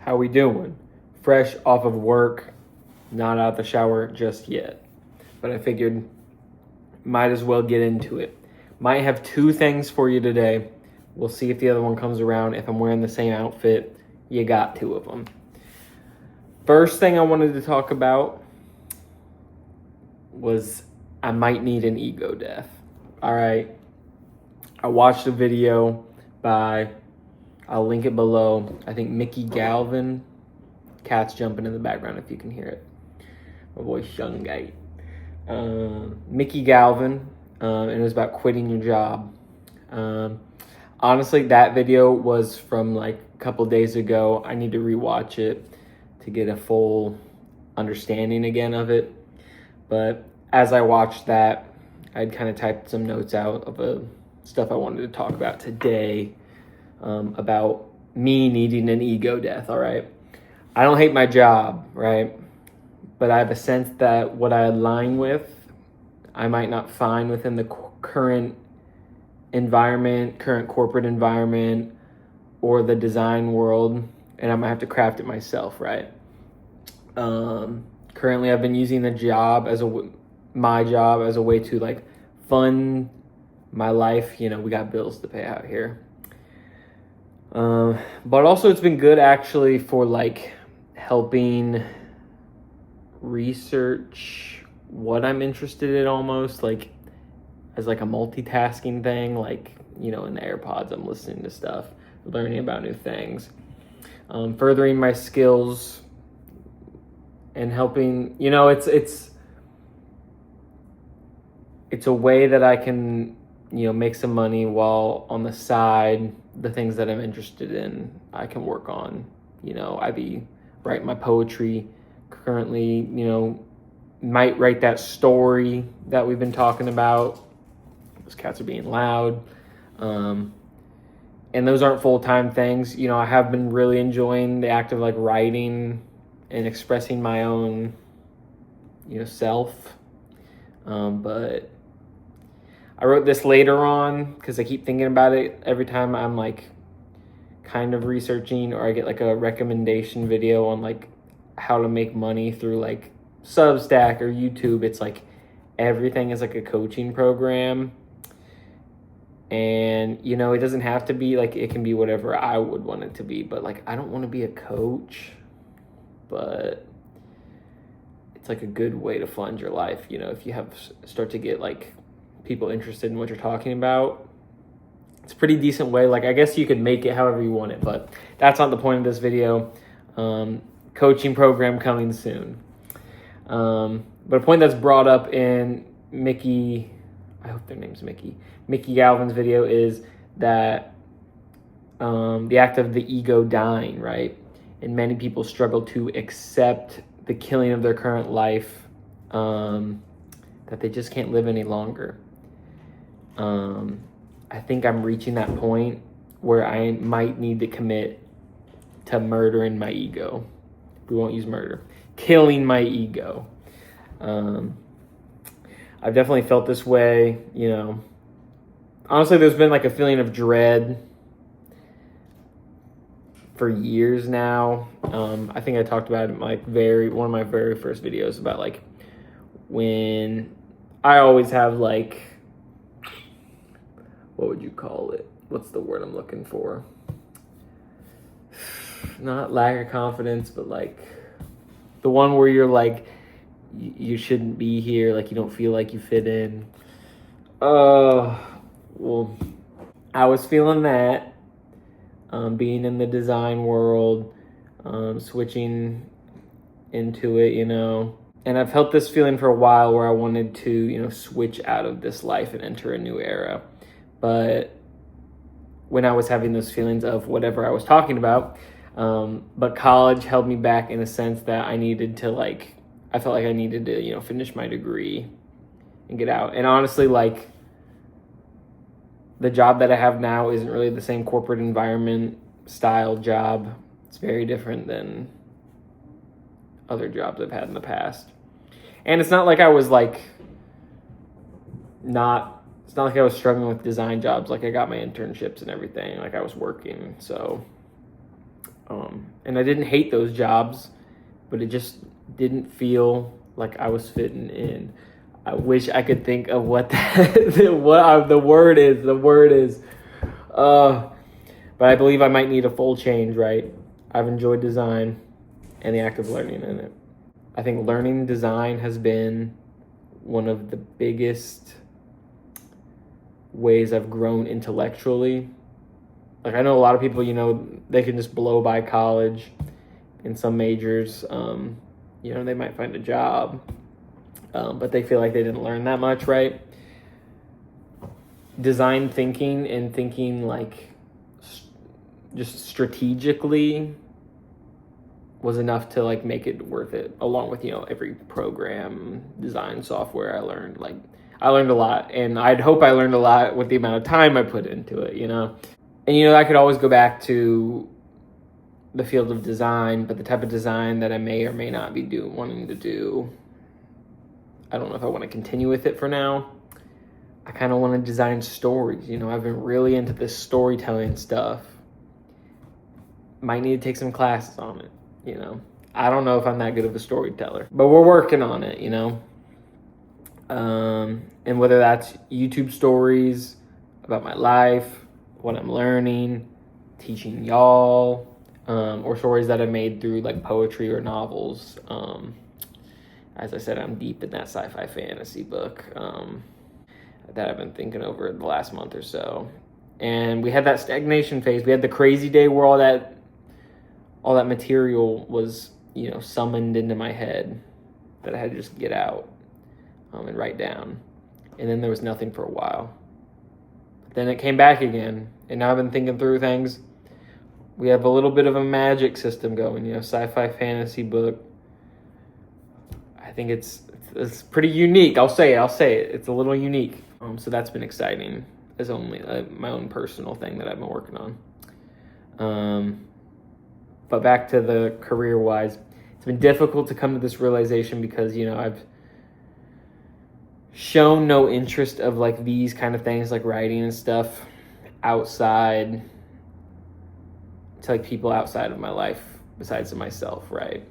How we doing? Fresh off of work, not out the shower just yet. But I figured might as well get into it. Might have two things for you today. We'll see if the other one comes around. If I'm wearing the same outfit, you got two of them. First thing I wanted to talk about was I might need an ego death. All right. I watched a video by, I'll link it below, I think Mickey Galvin. Cat's jumping in the background if you can hear it. My boy Shungite. Mickey Galvin, and it was about quitting your job. Honestly, that video was from like a couple days ago. I need to rewatch it to get a full understanding again of it. But as I watched that, I'd kind of typed some notes out of stuff I wanted to talk about today, about me needing an ego death, all right? I don't hate my job, right? But I have a sense that what I align with, I might not find within the current environment, current corporate environment, or the design world, and I might have to craft it myself, right? Currently, I've been using my job as a way to like fund my life. You know, we got bills to pay out here. But also it's been good actually for like helping research what I'm interested in, almost like as like a multitasking thing. Like, you know, in the AirPods, I'm listening to stuff, learning about new things, furthering my skills and helping, you know, it's a way that I can, you know, make some money while on the side, the things that I'm interested in, I can work on. You know, I be writing my poetry currently, you know, might write that story that we've been talking about. Those cats are being loud. And those aren't full-time things. You know, I have been really enjoying the act of like writing and expressing my own, you know, self. But I wrote this later on because I keep thinking about it every time I'm like kind of researching, or I get like a recommendation video on like how to make money through like Substack or YouTube. It's like everything is like a coaching program. And, you know, it doesn't have to be like, it can be whatever I would want it to be. But like, I don't want to be a coach, but it's like a good way to fund your life. You know, if you start to get like people interested in what you're talking about, it's a pretty decent way. Like, I guess you could make it however you want it, but that's not the point of this video. Coaching program coming soon. But a point that's brought up in Mickey, I hope their name's Mickey Galvin's video, is that the act of the ego dying, right? And many people struggle to accept the killing of their current life, that they just can't live any longer. I think I'm reaching that point where I might need to commit to murdering my ego. We won't use murder. Killing my ego. I've definitely felt this way, you know. Honestly, there's been like a feeling of dread for years now. I think I talked about it in like one of my very first videos about like when I always have like, what would you call it? What's the word I'm looking for? Not lack of confidence, but like the one where you're like, you shouldn't be here, like you don't feel like you fit in. Well, I was feeling that, being in the design world, switching into it, you know. And I've felt this feeling for a while where I wanted to, you know, switch out of this life and enter a new era. But when I was having those feelings of whatever I was talking about, but college held me back in a sense that I needed to like, I felt like I needed to, you know, finish my degree and get out. And honestly, like, the job that I have now isn't really the same corporate environment style job. It's very different than other jobs I've had in the past. And it's not like I was like, it's not like I was struggling with design jobs. Like, I got my internships and everything. Like, I was working. So, And I didn't hate those jobs, but it just didn't feel like I was fitting in. I wish I could think of what the word is. The word is, but I believe I might need a full change, right? I've enjoyed design and the act of learning in it. I think learning design has been one of the biggest ways I've grown intellectually. Like, I know a lot of people, they can just blow by college in some majors. They might find a job, but they feel like they didn't learn that much, right? Design thinking and thinking like just strategically was enough to like make it worth it, along with every program design software I learned. Like, I learned a lot, and I'd hope I learned a lot with the amount of time I put into it. And I could always go back to the field of design, but the type of design that I may or may not be wanting to do, I don't know if I want to continue with it for now. I kind of want to design stories. I've been really into this storytelling stuff. Might need to take some classes on it. I don't know if I'm that good of a storyteller, but we're working on it. And whether that's YouTube stories about my life, what I'm learning, teaching y'all, or stories that I made through like poetry or novels. As I said, I'm deep in that sci-fi fantasy book that I've been thinking over the last month or so. And we had that stagnation phase. We had the crazy day where all that material was, summoned into my head that I had to just get out and write down. And then there was nothing for a while. But then it came back again. And now I've been thinking through things. We have a little bit of a magic system going, sci-fi fantasy book. I think it's pretty unique. I'll say it. It's a little unique. So that's been exciting as only my own personal thing that I've been working on. But back to the career-wise, it's been difficult to come to this realization because, I've shown no interest of like these kind of things like writing and stuff outside to like people outside of my life besides of myself, right?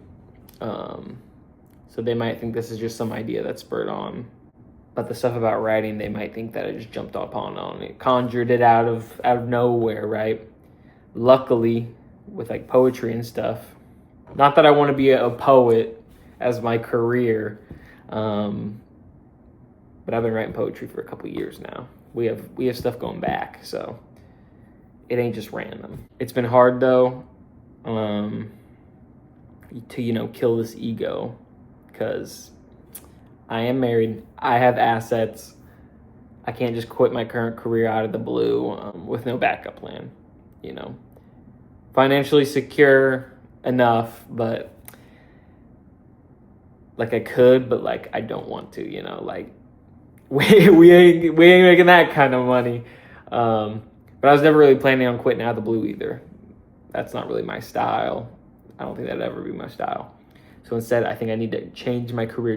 So they might think this is just some idea that's spurred on. But the stuff about writing, they might think that I just jumped on it, conjured it out of nowhere, right? Luckily, with like poetry and stuff, not that I want to be a poet as my career, but I've been writing poetry for a couple of years now. We have stuff going back, so it ain't just random. It's been hard though, to kill this ego, because I am married, I have assets. I can't just quit my current career out of the blue with no backup plan. Financially secure enough, but like I could, but like I don't want to. Like we ain't making that kind of money. But I was never really planning on quitting out of the blue either. That's not really my style. I don't think that'd ever be my style. So instead, I think I need to change my career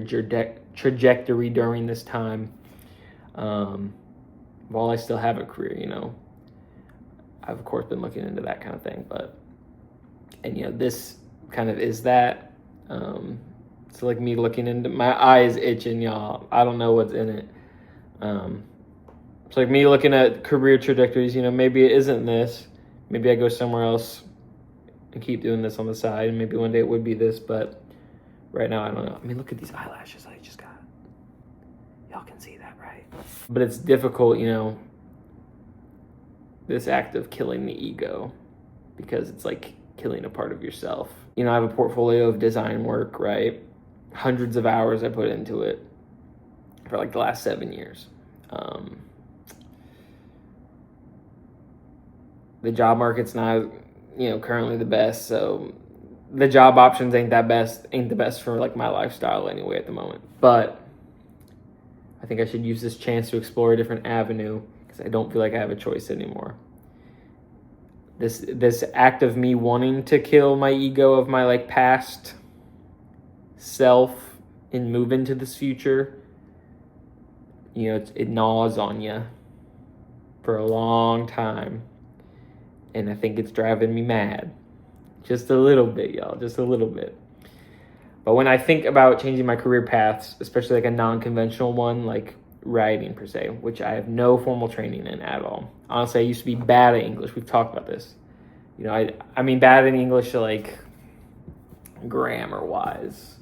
trajectory during this time, while I still have a career. I've of course been looking into that kind of thing, and this kind of is that. So like me looking into, my eye is itching, y'all. I don't know what's in it. It's like me looking at career trajectories. Maybe it isn't this. Maybe I go somewhere else and keep doing this on the side, and maybe one day it would be this, but right now I don't know. I mean, look at these eyelashes I just got. Y'all can see that, right? But it's difficult, this act of killing the ego, because it's like killing a part of yourself. I have a portfolio of design work, right? Hundreds of hours I put into it for like the last 7 years. The job market's not, currently the best, so the job options ain't the best for like my lifestyle anyway at the moment. But I think I should use this chance to explore a different avenue, because I don't feel like I have a choice anymore. This act of me wanting to kill my ego of my like past self and move into this future, it gnaws on you for a long time, and I think it's driving me mad. Just a little bit, y'all, just a little bit. But when I think about changing my career paths, especially like a non-conventional one, like writing per se, which I have no formal training in at all. Honestly, I used to be bad at English. We've talked about this. You know, I mean bad in English, like grammar wise.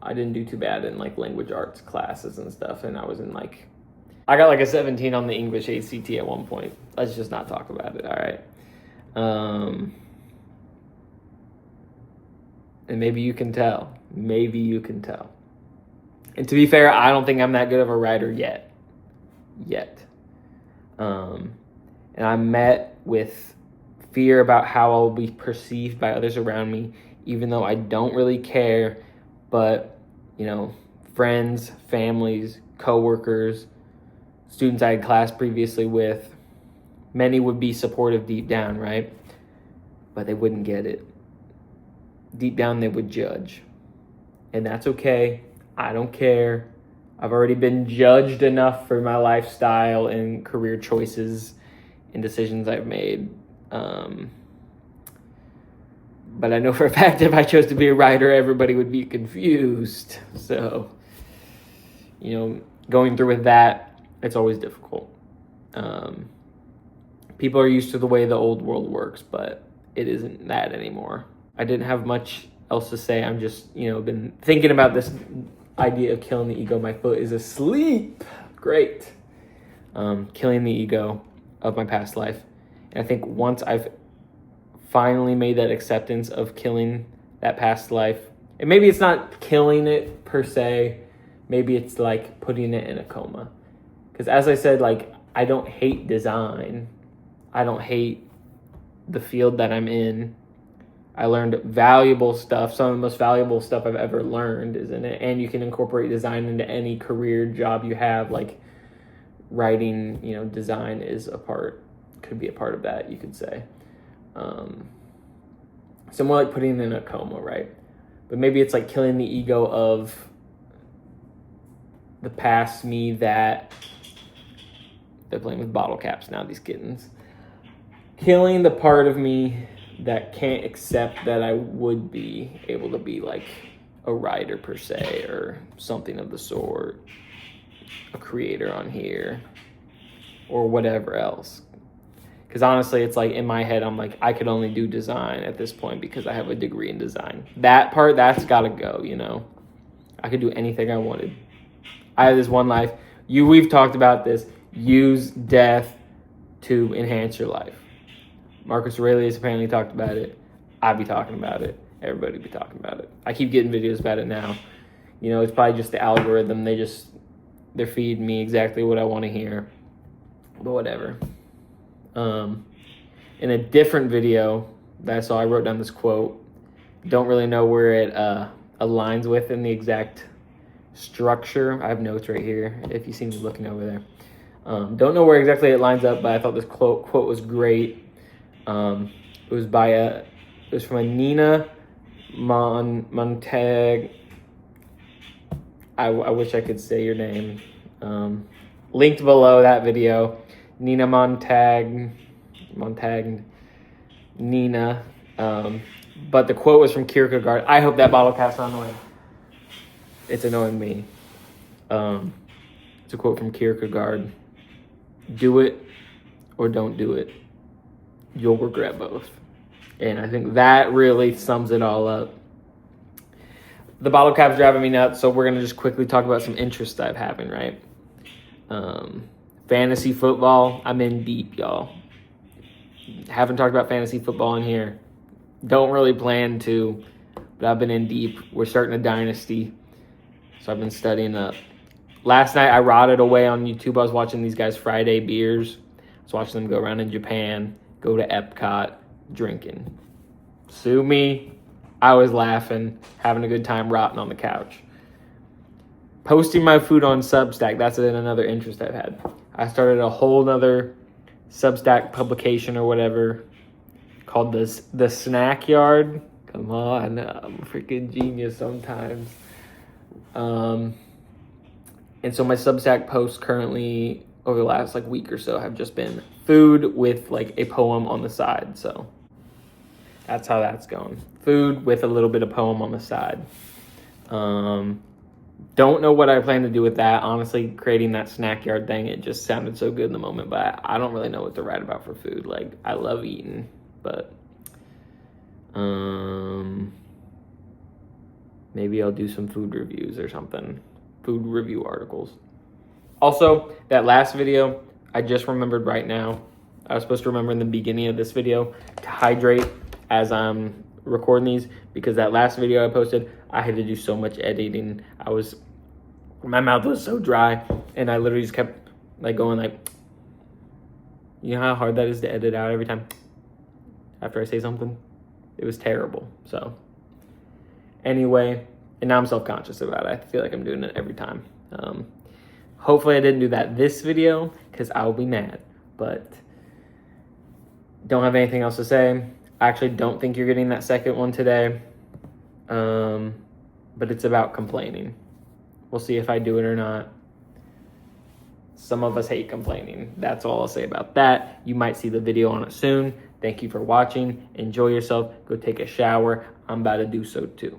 I didn't do too bad in like language arts classes and stuff, and I was in like, I got like a 17 on the English ACT at one point. Let's just not talk about it, all right? And maybe you can tell. Maybe you can tell. And to be fair, I don't think I'm that good of a writer yet. And I'm met with fear about how I'll be perceived by others around me, even though I don't really care. But, you know, friends, families, coworkers, students I had class previously with, many would be supportive deep down, right? But they wouldn't get it. Deep down, they would judge. And that's okay. I don't care. I've already been judged enough for my lifestyle and career choices and decisions I've made. But I know for a fact if I chose to be a writer, everybody would be confused. So, you know, going through with that, it's always difficult. People are used to the way the old world works, but it isn't that anymore. I didn't have much else to say. I'm just, you know, been thinking about this idea of killing the ego. My foot is asleep. Great. Killing the ego of my past life. And I think once I've finally made that acceptance of killing that past life, and maybe it's not killing it per se, maybe it's like putting it in a coma. Because as I said, like, I don't hate design. I don't hate the field that I'm in. I learned valuable stuff. Some of the most valuable stuff I've ever learned is in it. And you can incorporate design into any career job you have. Like writing, you know, design is could be a part of that, you could say. So more like putting it in a coma, right? But maybe it's like killing the ego of the past me that they're playing with bottle caps now, these kittens. Killing the part of me that can't accept that I would be able to be like a writer per se or something of the sort, a creator on here or whatever else. Because honestly, it's like in my head, I'm like, I could only do design at this point because I have a degree in design. That part, that's got to go, you know. I could do anything I wanted. I have this one life. We've talked about this. Use death to enhance your life. Marcus Aurelius apparently talked about it. I'd be talking about it. Everybody be talking about it. I keep getting videos about it now. You know, it's probably just the algorithm. They're feeding me exactly what I want to hear. But whatever. In a different video that I saw, I wrote down this quote. Don't really know where it aligns with in the exact structure. I have notes right here if you see me looking over there. Don't know where exactly it lines up, but I thought this quote was great. It was from a Nina Montagne. I wish I could say your name. Linked below that video. Nina Montagne. Nina. But the quote was from Kierkegaard. I hope that bottle cap's not annoying. It's annoying me. It's a quote from Kierkegaard. Do it or don't do it. You'll regret both. And I think that really sums it all up. The bottle cap's driving me nuts, so we're going to just quickly talk about some interests I've having, right? Fantasy football, I'm in deep, y'all. Haven't talked about fantasy football in here. Don't really plan to, but I've been in deep. We're starting a dynasty, so I've been studying up. Last night, I rotted away on YouTube. I was watching these guys' Friday beers. I was watching them go around in Japan, go to Epcot, drinking. Sue me. I was laughing, having a good time rotting on the couch. Posting my food on Substack, that's another interest I've had. I started a whole nother Substack publication or whatever called the Snack Yard. Come on, I'm a freaking genius sometimes. And so my Substack posts currently over the last week or so have just been food with a poem on the side. So that's how that's going. Food with a little bit of poem on the side. Don't know what I plan to do with that. Honestly, creating that snack yard thing, it just sounded so good in the moment, but I don't really know what to write about for food. Like, I love eating, but maybe I'll do some food reviews or something. Food review articles. Also, that last video, I just remembered right now. I was supposed to remember in the beginning of this video to hydrate as I'm recording these, because that last video I posted, I had to do so much editing. My mouth was so dry, and I literally just kept like going like, you know how hard that is to edit out every time after I say something? It was terrible. So anyway, and now I'm self-conscious about it. I feel like I'm doing it every time. Hopefully I didn't do that this video, because I'll be mad, but don't have anything else to say. I actually don't think you're getting that second one today, but it's about complaining. We'll see if I do it or not. Some of us hate complaining. That's all I'll say about that. You might see the video on it soon. Thank you for watching. Enjoy yourself. Go take a shower. I'm about to do so too.